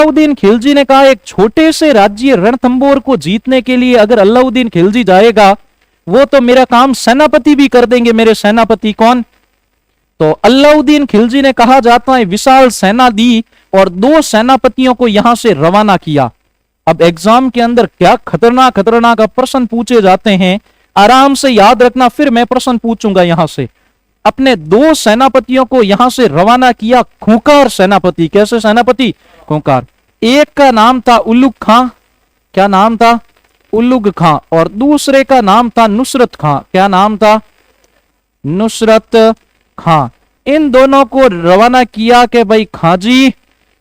अलाउद्दीन खिलजी ने कहा एक छोटे से राज्य रणथंबोर को जीतने के लिए अगर अलाउद्दीन खिलजी जाएगा वो तो मेरा काम सेनापति भी कर देंगे। मेरे सेनापति कौन? तो अलाउद्दीन खिलजी ने कहा जाता है विशाल सेना दी और 2 सेनापतियों को यहां से रवाना किया। अब एग्जाम के अंदर क्या खतरनाक खतरनाक प्रश्न पूछे जाते हैं, आराम से याद रखना, फिर मैं प्रश्न पूछूंगा यहां से। अपने 2 सेनापतियों को यहां से रवाना किया। खूंखार सेनापति, कैसे सेनापति? खूंखार। एक का नाम था उलुग खां, क्या नाम था? उलुग खां। और दूसरे का नाम था नुसरत खां, क्या नाम था? नुसरत खां। इन दोनों को रवाना किया कि भाई खां जी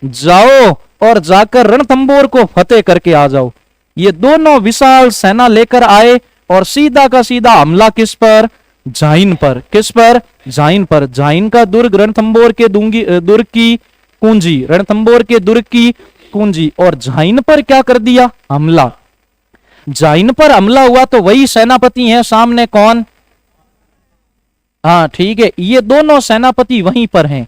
जाओ और जाकर रणथंबोर को फतेह करके आ जाओ। ये दोनों विशाल सेना लेकर आए और सीधा का सीधा हमला किस पर? जाइन पर। किस पर? जाइन पर। जाइन का दुर्ग रणथंबोर के दुर्ग की कुंजी, रणथंबोर के दुर्ग की कुंजी। और जाइन पर क्या कर दिया? हमला। जाइन पर हमला हुआ तो वही सेनापति हैं सामने, कौन? हाँ ठीक है, ये दोनों सेनापति वहीं पर हैं।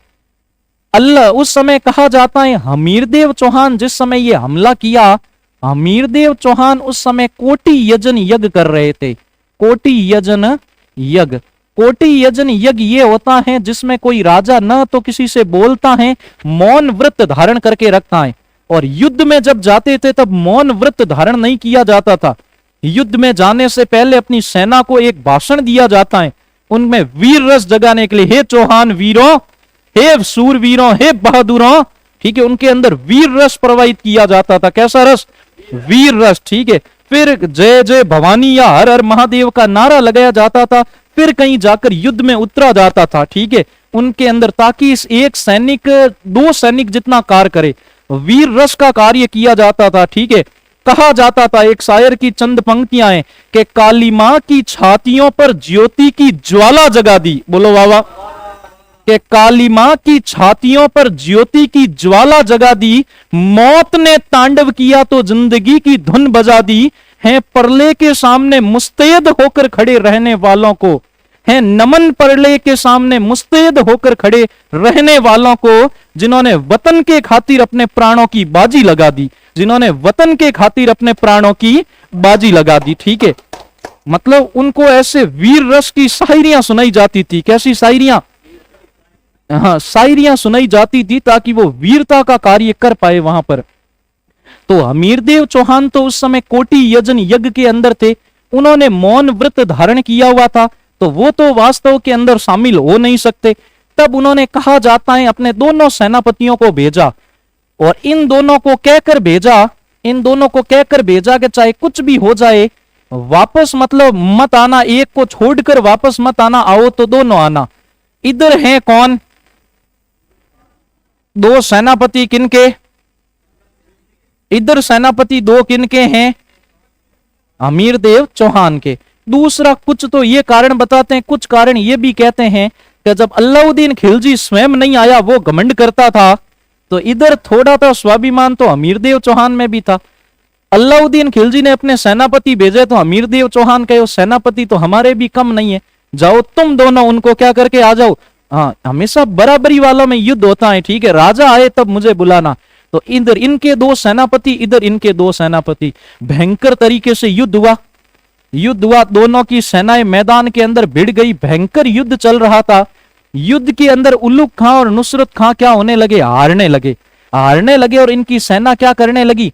अल्लाह उस समय कहा जाता है हमीरदेव चौहान जिस समय ये हमला किया, हमीरदेव चौहान उस समय कोटि यजन यज्ञ कर रहे थे। कोटि यजन यज्ञ, कोटि यजन यज्ञ ये होता है जिसमें कोई राजा न तो किसी से बोलता है, मौन व्रत धारण करके रखता है। और युद्ध में जब जाते थे तब मौन व्रत धारण नहीं किया जाता था। युद्ध में जाने से पहले अपनी सेना को एक भाषण दिया जाता है, उनमें वीर रस जगाने के लिए, हे चौहान वीरों, हे सूरवीरों, हे बहादुरों, ठीक है, उनके अंदर वीर रस प्रवाहित किया जाता था। कैसा रस? वीर रस, ठीक है। फिर जय जय भवानी या हर हर महादेव का नारा लगाया जाता था। फिर कहीं जाकर युद्ध में उतरा जाता था, ठीक है, उनके अंदर, ताकि इस एक सैनिक 2 सैनिक जितना कार्य करे, वीर रस का कार्य किया जाता था, ठीक है। कहा जाता था, एक शायर की चंद पंक्तियां हैं कि काली मां की छातियों पर ज्योति की ज्वाला जगा दी। बोलो वाह। कि काली मां की छातियों पर ज्योति की ज्वाला जगा दी, मौत ने तांडव किया तो जिंदगी की धुन बजा दी, है परले के सामने मुस्तैद होकर खड़े रहने वालों को, है नमन परले के सामने मुस्तैद होकर खड़े रहने वालों को, जिन्होंने वतन के खातिर अपने प्राणों की बाजी लगा दी, जिन्होंने वतन के खातिर अपने प्राणों की बाजी लगा दी, ठीक है। मतलब उनको ऐसे वीर रस की शायरियां सुनाई जाती थी। कैसी शायरियां? हाँ, शायरियां सुनाई जाती थी ताकि वो वीरता का कार्य कर पाए वहां पर। तो हमीरदेव चौहान तो उस समय कोटि यजन यज्ञ के अंदर थे, उन्होंने मौन व्रत धारण किया हुआ था, तो वो तो वास्तव के अंदर शामिल हो नहीं सकते। तब उन्होंने, कहा जाता है, अपने दोनों सेनापतियों को भेजा और इन दोनों को कहकर भेजा कि चाहे कुछ भी हो जाए वापस मतलब मत आना, एक को छोड़कर वापस मत आना, आओ तो दोनों आना। इधर हैं कौन? 2 सेनापति, किनके? इधर सेनापति 2 किनके हैं? हमीरदेव चौहान के। दूसरा, कुछ तो ये कारण बताते हैं, कुछ कारण ये भी कहते हैं कि जब अलाउद्दीन खिलजी स्वयं नहीं आया, वो घमंड करता था, तो इधर थोड़ा सा स्वाभिमान तो हमीरदेव चौहान में भी था। अलाउद्दीन खिलजी ने अपने सेनापति भेजे तो हमीरदेव चौहान कहे सेनापति तो हमारे भी कम नहीं है, जाओ तुम दोनों उनको क्या करके आ जाओ। हाँ, हमेशा बराबरी वालों में युद्ध होता है, ठीक है, राजा आए तब मुझे बुलाना। तो इधर इनके 2 सेनापति, इधर इनके 2 सेनापति, भयंकर तरीके से युद्ध हुआ। दोनों की सेनाएं मैदान के अंदर भिड़ गई, भयंकर युद्ध चल रहा था। युद्ध के अंदर उलुग खां और नुसरत खां क्या होने लगे? हारने लगे और इनकी सेना क्या करने लगी?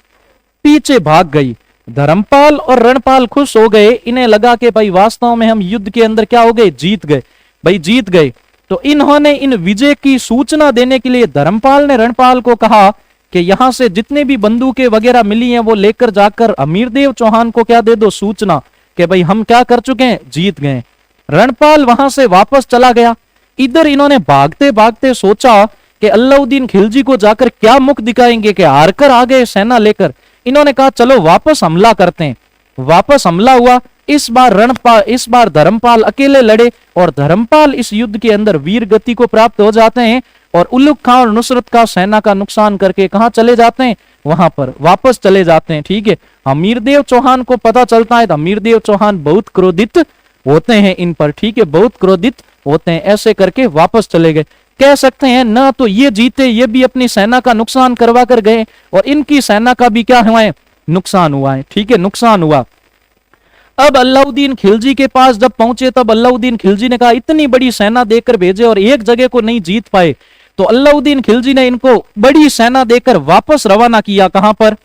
पीछे भाग गई। धर्मपाल और रणपाल खुश हो गए, इन्हें लगा कि भाई वास्तव में हम युद्ध के अंदर क्या हो गए? जीत गए। तो इन्होंने इन विजय की सूचना देने के लिए धर्मपाल ने रणपाल को कहा कि यहां से जितने भी बंदूकें वगैरह मिली हैं वो लेकर जाकर हमीरदेव चौहान को क्या दे दो? सूचना कि भाई हम क्या कर चुके हैं? जीत गए। रणपाल वहां से वापस चला गया। इधर इन्होंने भागते भागते सोचा कि अलाउद्दीन खिलजी को जाकर क्या मुख दिखाएंगे कि हारकर आ गए सेना लेकर। इन्होंने कहा चलो वापस हमला करते हैं। वापस हमला हुआ। इस बार धर्मपाल अकेले लड़े और धर्मपाल इस युद्ध के अंदर वीर गति को प्राप्त हो जाते हैं और उलुग खां और नुसरत का सेना का नुकसान करके कहां चले जाते हैं? वहां पर वापस चले जाते हैं, ठीक है। हमीरदेव चौहान को पता चलता है तो हमीरदेव चौहान बहुत क्रोधित होते हैं इन पर, ठीक है, बहुत क्रोधित होते हैं। ऐसे करके वापस चले गए। कह सकते हैं ना तो ये जीते, ये भी अपनी सेना का नुकसान करवा कर गए और इनकी सेना का भी क्या हुआ है, नुकसान हुआ है। ठीक है, नुकसान हुआ। अब अलाउद्दीन खिलजी के पास जब पहुंचे तब अलाउद्दीन खिलजी ने कहा इतनी बड़ी सेना देकर भेजे और एक जगह को नहीं जीत पाए, तो अलाउद्दीन खिलजी ने इनको बड़ी सेना देकर वापस रवाना किया। कहां पर,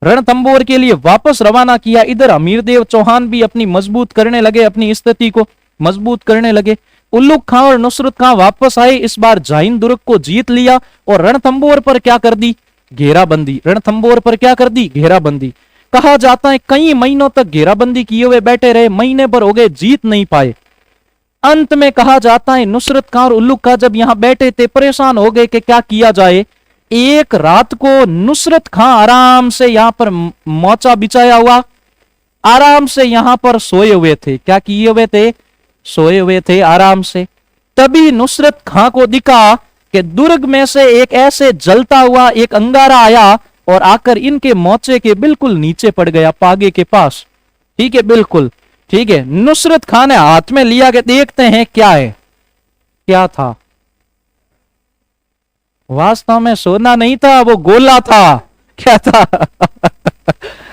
रणथंबोर के लिए वापस रवाना किया। इधर अमीरदेव चौहान भी अपनी मजबूत करने लगे, अपनी स्थिति को मजबूत करने लगे। उल्लुक खां और नुसरत खां वापस आए, इस बार जाइन दुर्ग को जीत लिया और रणथंबोर पर क्या कर दी, घेराबंदी। रणथंबोर पर क्या कर दी, घेराबंदी। कहा जाता है कई महीनों तक घेराबंदी किए हुए बैठे रहे, महीने भर हो गए, जीत नहीं पाए। अंत में कहा जाता है नुसरत खां और उल्लुक खां जब यहां बैठे थे, परेशान हो गए कि क्या किया जाए। एक रात को नुसरत खां आराम से यहां पर मोचा बिछाया हुआ, आराम से यहां पर सोए हुए थे। क्या किए हुए थे, सोए हुए थे आराम से। तभी नुसरत खां को दिखा कि दुर्ग में से एक ऐसे जलता हुआ एक अंगारा आया और आकर इनके मोचे के बिल्कुल नीचे पड़ गया, पागे के पास। ठीक है, बिल्कुल ठीक है। नुसरत खां ने हाथ में लिया कि देखते हैं क्या है। क्या था, वास्तव में सोना नहीं था, वो गोला था। क्या था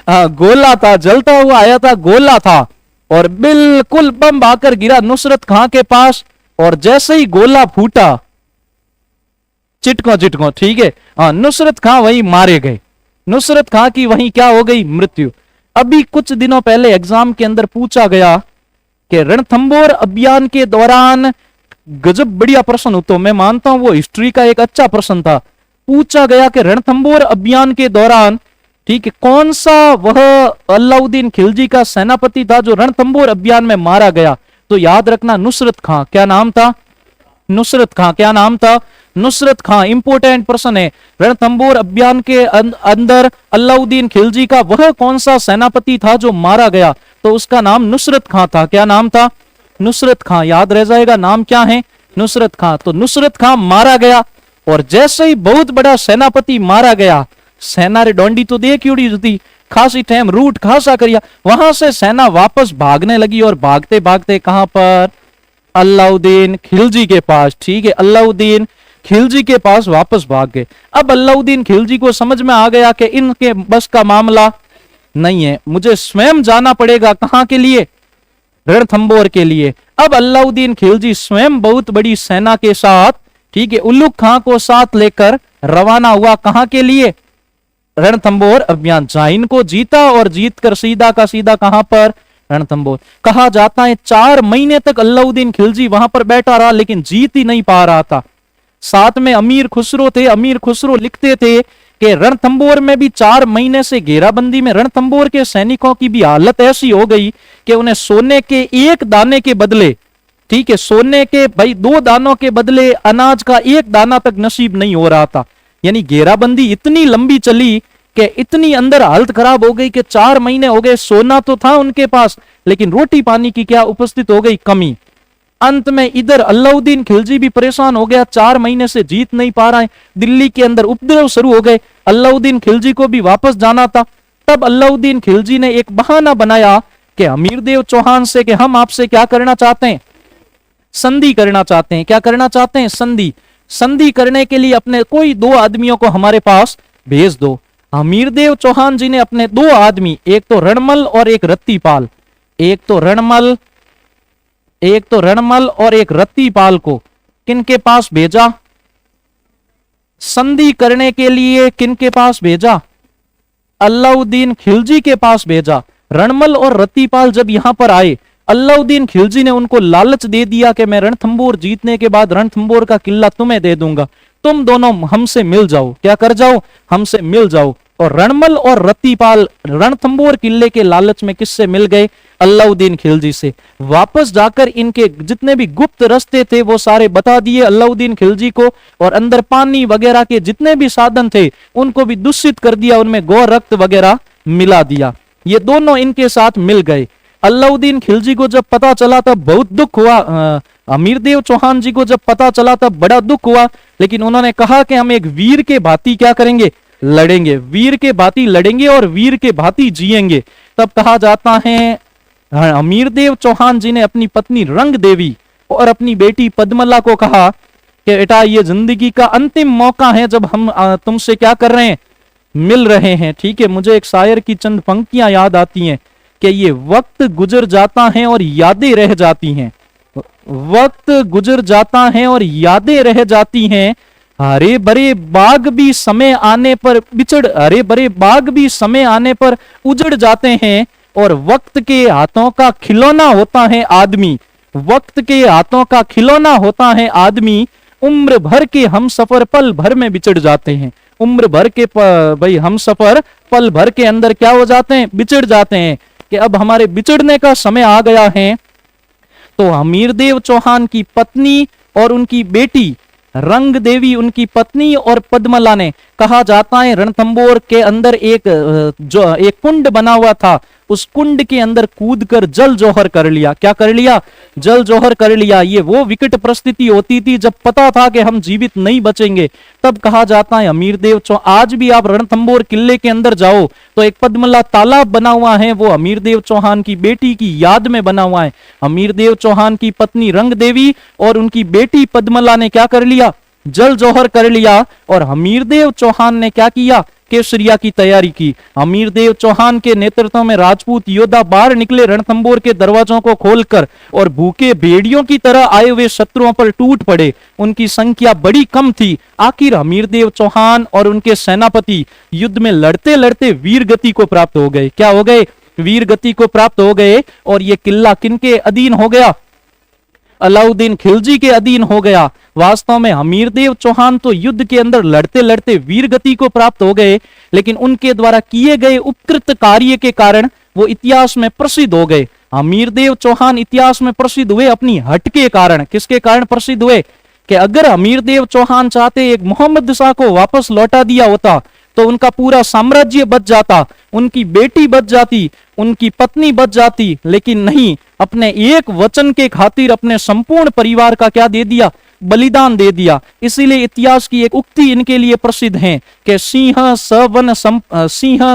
हाँ, गोला था, जलता हुआ आया था, गोला था और बिल्कुल बम आकर गिरा नुसरत खां के पास। और जैसे ही गोला फूटा, चिटको चिटको, ठीक है, हाँ, नुसरत खां वहीं मारे गए। नुसरत खां की वहीं क्या हो गई, मृत्यु। अभी कुछ दिनों पहले एग्जाम के अंदर पूछा गया कि रणथंबोर अभियान के दौरान, गजब बढ़िया प्रश्न हो, तो मैं मानता हूं वो हिस्ट्री का एक अच्छा प्रश्न था। पूछा गया कि रणथंबोर अभियान के दौरान, ठीक है, कौन सा वह अलाउद्दीन खिलजी का सेनापति था जो रणथंबोर अभियान में मारा गया, तो याद रखना नुसरत खां। क्या नाम था, नुसरत खां। क्या नाम था, नुसरत खां। इंपोर्टेंट प्रश्न है। रणथंबोर अभियान के अंदर अलाउद्दीन खिलजी का वह कौन सा सेनापति था जो मारा गया, तो उसका नाम नुसरत खां था। क्या नाम था, नुसरत खां। याद रह जाएगा, नाम क्या है, नुसरत खां। तो नुसरत खां मारा गया और जैसे ही बहुत बड़ा सेनापति मारा गया, सेना रे डोंडी तो देख उड़ी थी, खासी टाइम रूट खासा करिया, वहां से सेना वापस भागने लगी और भागते भागते कहां पर, अलाउद्दीन खिलजी के पास। ठीक है, अलाउद्दीन खिलजी के पास वापस भाग गए। अब अलाउद्दीन खिलजी को समझ में आ गया कि इनके बस का मामला नहीं है, मुझे स्वयं जाना पड़ेगा। कहां के लिए, रणथंबोर के लिए। अब अलाउद्दीन खिलजी स्वयं बहुत बड़ी सेना के साथ, ठीक है, उल्लुक खां को साथ लेकर रवाना हुआ। कहां के लिए, रणथंबोर अभियान। जाइन को जीता और जीतकर सीधा का सीधा कहां पर, रणथंबोर। कहा जाता है 4 महीने तक अलाउद्दीन खिलजी वहां पर बैठा रहा, लेकिन जीत ही नहीं पा रहा था। साथ में अमीर खुसरो थे। अमीर खुसरो लिखते थे कि रणथंबोर में भी 4 महीने से घेराबंदी में रणथंबोर के सैनिकों की भी हालत ऐसी हो गई कि उन्हें सोने के एक दाने के बदले, ठीक है, सोने के भाई 2 दानों के बदले अनाज का 1 दाना तक नसीब नहीं हो रहा था। यानी घेराबंदी इतनी लंबी चली कि इतनी अंदर हालत खराब हो गई कि 4 महीने हो गए, सोना तो था उनके पास लेकिन रोटी पानी की क्या उपस्थित हो गई, कमी। अंत में इधर अलाउद्दीन खिलजी भी परेशान हो गया, 4 महीने से जीत नहीं पा रहा है। दिल्ली के अंदर उपद्रव शुरू हो गए, अलाउद्दीन खिलजी को भी वापस जाना था। तब अलाउद्दीन खिलजी ने एक बहाना बनाया कि अमीरदेव चौहान से कि हम आपसे क्या करना चाहते हैं, संधि करना चाहते हैं। क्या करना चाहते हैं, संधि। संधि करने के लिए अपने कोई 2 आदमियों को हमारे पास भेज दो। अमीरदेव चौहान जी ने अपने 2 आदमी, एक तो रणमल और एक रत्तीपाल, एक तो रणमल और एक रत्तीपाल को किनके पास भेजा, संधि करने के लिए किनके पास भेजा, अलाउद्दीन खिलजी के पास भेजा। रणमल और रत्तीपाल जब यहां पर आए, अलाउद्दीन खिलजी ने उनको लालच दे दिया कि मैं रणथंबोर जीतने के बाद रणथंबोर का किला तुम्हें दे दूंगा, तुम दोनों हमसे मिल जाओ। क्या कर जाओ, हमसे मिल जाओ। और रणमल और रत्तीपाल रणथंबोर किले के लालच में किससे मिल गए, अलाउद्दीन खिलजी से। वापस जाकर इनके जितने भी गुप्त रास्ते थे वो सारे बता दिए अलाउद्दीन खिलजी को, और अंदर पानी वगैरह के जितने भी साधन थे उनको भी दूषित कर दिया, उनमें गौ रक्त वगैरह मिला दिया। ये दोनों इनके साथ मिल गए। अलाउद्दीन खिलजी को जब पता चला तब बहुत दुख हुआ, अमीरदेव चौहान जी को जब पता चला तब बड़ा दुख हुआ, लेकिन उन्होंने कहा कि हम एक वीर के भांति क्या करेंगे, लड़ेंगे, वीर के भांति लड़ेंगे और वीर के भांति जिएंगे। तब कहा जाता है अमीरदेव चौहान जी ने अपनी पत्नी रंग देवी, और अपनी बेटी पद्मला को कहा कि बेटा ये जिंदगी का अंतिम मौका है जब हम तुमसे क्या कर रहे हैं, मिल रहे हैं। ठीक है, मुझे एक शायर की चंद पंक्तियां याद आती हैं कि ये वक्त गुजर जाता है और यादें रह जाती हैं, वक्त गुजर जाता है और यादें रह जाती हैं, हरे भरे बाग भी समय आने पर हरे भरे बाग भी समय आने पर उजड़ जाते हैं, और वक्त के हाथों का खिलौना होता है आदमी, वक्त के हाथों का खिलौना होता है आदमी, उम्र भर के हम सफर पल भर में बिछड़ जाते हैं। उम्र भर के भाई हम सफर पल भर के अंदर क्या हो जाते हैं, बिछड़ जाते हैं, कि अब हमारे बिछड़ने का समय आ गया है। तो हमीरदेव चौहान की पत्नी और उनकी बेटी रंग देवी उनकी पत्नी और पद्मला ने, कहा जाता है रणथंबोर के अंदर एक कुंड बना हुआ था, उस कुंड के अंदर कूदकर जल जौहर कर लिया। क्या कर लिया, जल जौहर कर लिया। ये वो विकट परिस्थिति होती थी जब पता था कि हम जीवित नहीं बचेंगे, तब कहा जाता है हमीरदेव आज भी आप रणथंबोर किले के अंदर जाओ तो एक पद्मला तालाब बना हुआ है, वो हमीरदेव चौहान की बेटी की याद में बना हुआ है। हमीरदेव चौहान की पत्नी रंग देवी और उनकी बेटी पद्मला ने क्या कर लिया, जल जौहर कर लिया, और हमीरदेव चौहान ने क्या किया, केसरिया की तैयारी की। हमीरदेव चौहान के नेतृत्व में राजपूत योद्धा बाहर निकले रणथंबोर के दरवाजों को खोलकर, और भूखे भेड़ियों की तरह आए हुए शत्रुओं पर टूट पड़े। उनकी संख्या बड़ी कम थी। आखिर हमीरदेव चौहान और उनके सेनापति युद्ध में लड़ते लड़ते वीर गति को प्राप्त हो गए। क्या हो गए, वीर गति को प्राप्त हो गए। और ये किला किनके अधीन हो गया, अलाउद्दीन खिलजी के अधीन हो गया। वास्तव में हमीरदेव चौहान तो युद्ध के अंदर लड़ते लड़ते वीर गति को प्राप्त हो गए, लेकिन उनके द्वारा किए गए उपकृत कार्य के कारण वो इतिहास में प्रसिद्ध हो गए। हमीरदेव चौहान इतिहास में प्रसिद्ध हुए अपनी हट के कारण। किसके कारण प्रसिद्ध हुए, कि अगर हमीरदेव चौहान चाहते एक मोहम्मद शाह को वापस लौटा दिया होता तो उनका पूरा साम्राज्य बच जाता, उनकी बेटी बच जाती, उनकी पत्नी बच जाती, लेकिन नहीं, अपने एक वचन के खातिर अपने संपूर्ण परिवार का क्या दे दिया, बलिदान दे दिया। इसीलिए इतिहास की एक उक्ति इनके लिए प्रसिद्ध है कि सिंह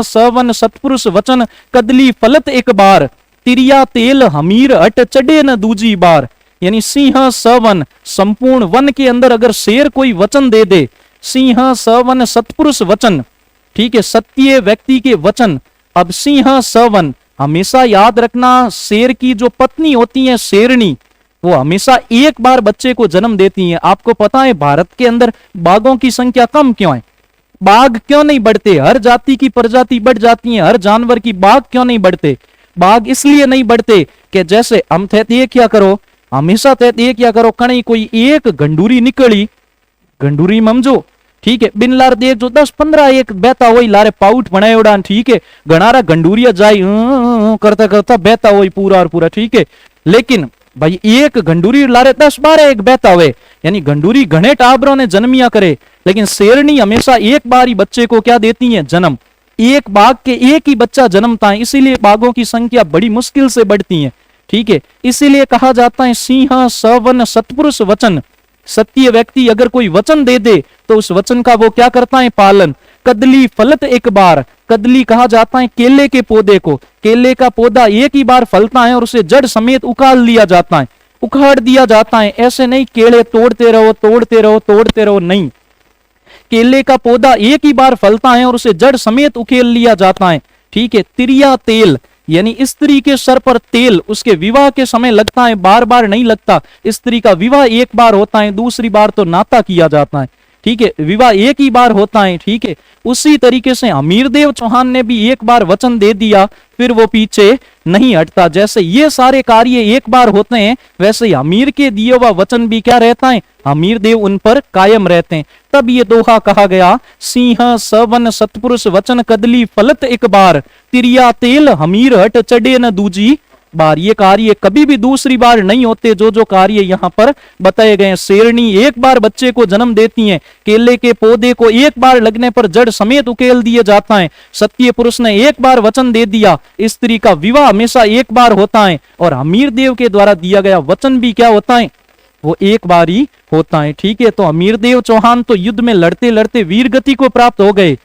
सवन सतपुरुष वचन कदली फलत एक बार, तिरिया तेल हमीर हट चढ़े न दूजी बार। यानी सिंह सवन, संपूर्ण वन के अंदर अगर शेर कोई वचन दे दे, सिंह सवन सतपुरुष वचन, ठीक है, सत्य व्यक्ति के वचन। अब सिंह सवन, हमेशा याद रखना, शेर की जो पत्नी होती है शेरनी, वो हमेशा एक बार बच्चे को जन्म देती है। आपको पता है भारत के अंदर बाघों की संख्या कम क्यों है, बाघ क्यों नहीं बढ़ते, हर जाति की प्रजाति बढ़ जाती है, हर जानवर की, बाघ क्यों नहीं बढ़ते, बाघ इसलिए नहीं बढ़ते कि जैसे हम थे ये क्या करो, हमेशा थे ये क्या करो, कहीं कोई एक घंडूरी निकली, घंडूरी ममजो, ठीक है, बिन लार देख जो 10-15 एक बेता वही लारे पाउट बनाए उड़ान, ठीक है, गणारा गंडूरिया जाई करता करता बेता वही पूरा और पूरा, ठीक है। लेकिन भाई एक घंडूरी लारे 10-12 एक बेता हुए, यानी घंडूरी घने टाबरों ने जन्मिया करे, लेकिन शेरनी हमेशा एक बार ही बच्चे को क्या देती है, जन्म। एक बाघ के एक ही बच्चा जन्मता है, इसीलिए बाघों की संख्या बड़ी मुश्किल से बढ़ती है, ठीक है। इसीलिए कहा जाता है सिंह सवन सतपुरुष वचन, सत्य व्यक्ति अगर कोई वचन दे दे तो उस वचन का वो क्या करता है, पालन। कदली फलत एक बार, कदली कहा जाता है केले के पौधे को, केले का पौधा एक ही बार फलता है और उसे जड़ समेत उखाड़ लिया जाता है, उखाड़ दिया जाता है। ऐसे नहीं केले तोड़ते रहो तोड़ते रहो तोड़ते रहो, नहीं, केले का पौधा एक ही बार फलता है और उसे जड़ समेत उखेल लिया जाता है, ठीक है। तिरिया तेल, यानी स्त्री के सर पर तेल उसके विवाह के समय लगता है, बार बार नहीं लगता। स्त्री का विवाह एक बार होता है, दूसरी बार तो नाता किया जाता है, ठीक है, विवाह एक ही बार होता है, ठीक है। उसी तरीके से हमीरदेव चौहान ने भी एक बार वचन दे दिया, फिर वो पीछे नहीं हटता। जैसे ये सारे कार्य एक बार होते हैं, वैसे ही हमीर के दिए हुआ वचन भी क्या रहता है, हमीरदेव उन पर कायम रहते हैं। तब ये दोहा कहा गया, सिंह सवन सतपुरुष वचन कदली फलत एक बार, तिरिया तेल हमीर हट चढ़े न दूजी बार। ये कार्य कभी भी दूसरी बार नहीं होते जो जो कार्य यहाँ पर बताए गए। शेरनी एक बार बच्चे को जन्म देती है, केले के पौधे को एक बार लगने पर जड़ समेत उकेल दिए जाता है, सत्य पुरुष ने एक बार वचन दे दिया, स्त्री का विवाह हमेशा एक बार होता है, और हमीरदेव के द्वारा दिया गया वचन भी क्या होता है, वो एक बार ही होता है, ठीक है। तो हमीरदेव चौहान तो युद्ध में लड़ते लड़ते वीर गति को प्राप्त हो गए।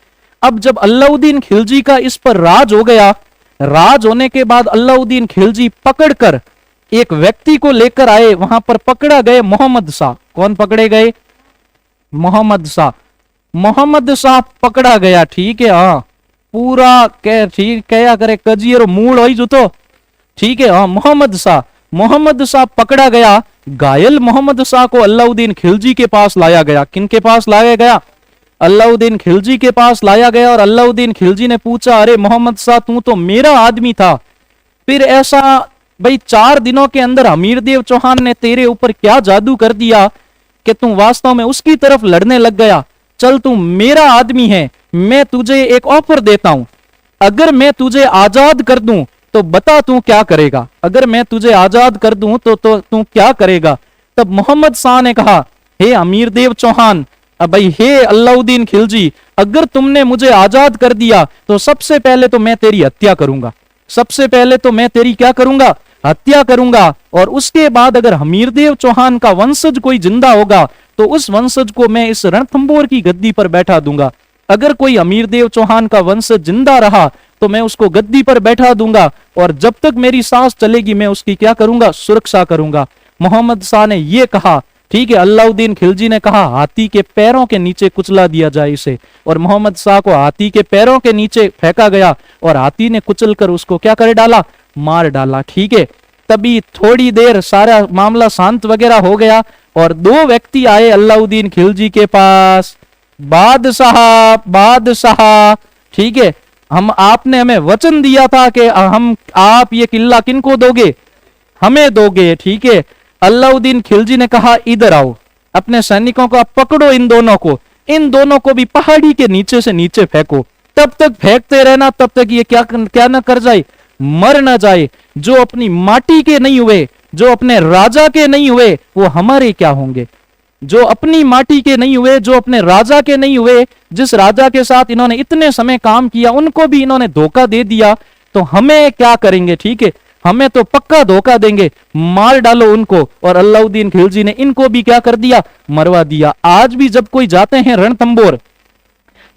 अब जब अलाउद्दीन खिलजी का इस पर राज हो गया, राज होने के बाद अलाउद्दीन खिलजी पकड़कर एक व्यक्ति को लेकर आए, वहां पर पकड़ा गए मोहम्मद शाह। कौन पकड़े गए? मोहम्मद शाह। मोहम्मद शाह पकड़ा गया, ठीक है। हाँ, पूरा कह ठीक क्या करे कजियर मूड हो तो, ठीक है। हाँ, मोहम्मद शाह पकड़ा गया। घायल मोहम्मद शाह को अलाउद्दीन खिलजी के पास लाया गया। किनके पास लाया गया? अलाउद्दीन खिलजी के पास लाया गया। और अलाउद्दीन खिलजी ने पूछा, अरे मोहम्मद शाह, तू तो मेरा आदमी था, फिर ऐसा भाई 4 दिनों के अंदर हमीरदेव चौहान ने तेरे ऊपर क्या जादू कर दिया कि तू वास्तव में उसकी तरफ लड़ने लग गया? चल, तू मेरा आदमी है, मैं तुझे एक ऑफर देता हूं, अगर मैं तुझे आजाद कर दूं तो बता तू क्या करेगा? अगर मैं तुझे आजाद कर दूं तो तू क्या करेगा? तब मोहम्मद शाह ने कहा, हे अमीरदेव चौहान, भाई हे अलाउद्दीन खिलजी, अगर तुमने मुझे आजाद कर दिया तो सबसे पहले तो मैं तेरी हत्या करूंगा। सबसे पहले तो मैं तेरी क्या करूंगा? हत्या करूंगा। और उसके बाद अगर हमीरदेव चौहान का वंशज कोई जिंदा होगा तो उस वंशज को मैं इस रणथंभौर की गद्दी पर बैठा दूंगा। अगर कोई अमीरदेव चौहान का वंशज जिंदा रहा तो मैं उसको गद्दी पर बैठा दूंगा, और जब तक मेरी सांस चलेगी मैं उसकी क्या करूंगा? सुरक्षा करूंगा। मोहम्मद शाह ने यह कहा, ठीक है। अलाउद्दीन खिलजी ने कहा, हाथी के पैरों के नीचे कुचला दिया जाए इसे। और मोहम्मद शाह को हाथी के पैरों के नीचे फेंका गया और हाथी ने कुचल कर उसको क्या कर डाला? मार डाला, ठीक है। तभी थोड़ी देर सारा मामला शांत वगैरह हो गया और 2 व्यक्ति आए अलाउद्दीन खिलजी के पास। बादशाह, ठीक है, आपने हमें वचन दिया था कि आप ये किला किनको दोगे? हमें दोगे, ठीक है। अलाउद्दीन खिलजी ने कहा, इधर आओ, अपने सैनिकों को आप पकड़ो, इन दोनों को भी पहाड़ी के नीचे से नीचे फेंको। तब तक फेंकते रहना, तब तक ये क्या न कर जाए? मर न जाए। जो अपनी माटी के नहीं हुए, जो अपने राजा के नहीं हुए, वो हमारे क्या होंगे? जो अपनी माटी के नहीं हुए, जो अपने राजा के नहीं हुए, जिस राजा के साथ इन्होंने इतने समय काम किया, उनको भी इन्होंने धोखा दे दिया, तो हमें क्या करेंगे? ठीक है, हमें तो पक्का धोखा देंगे, मार डालो उनको। और अलाउद्दीन खिलजी ने इनको भी क्या कर दिया? मरवा दिया। आज भी जब कोई जाते हैं रणथंभौर,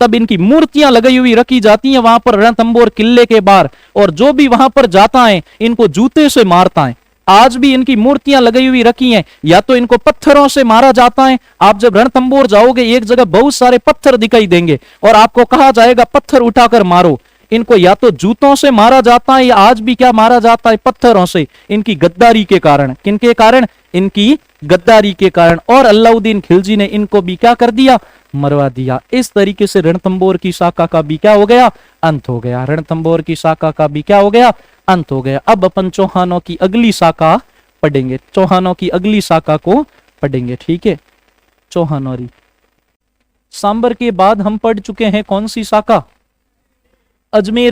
तब इनकी मूर्तियां लगाई हुई रखी जाती हैं वहां पर रणथंभौर किले के बाहर, और जो भी वहां पर जाता है इनको जूते से मारता है। आज भी इनकी मूर्तियां लगाई हुई रखी हैं, या तो इनको पत्थरों से मारा जाता है। आप जब रणथंभौर जाओगे, एक जगह बहुत सारे पत्थर दिखाई देंगे और आपको कहा जाएगा पत्थर उठाकर मारो। इनको या तो जूतों से मारा जाता है, या आज भी क्या मारा जाता है? पत्थरों से। इनकी गद्दारी के कारण। किनके कारण? इनकी गद्दारी के कारण। और अलाउद्दीन खिलजी ने इनको भी क्या कर दिया? मरवा दिया। इस तरीके से रणथंभौर की शाखा का भी क्या हो गया? अंत हो गया। रणथंभौर की शाखा का भी क्या हो गया? अंत हो गया। अब अपन चौहानों की अगली शाखा पढ़ेंगे, चौहानों की अगली शाखा को पढ़ेंगे, ठीक है। चौहानोरी। सांबर के बाद हम पढ़ चुके हैं कौन सी शाखा? अजमेर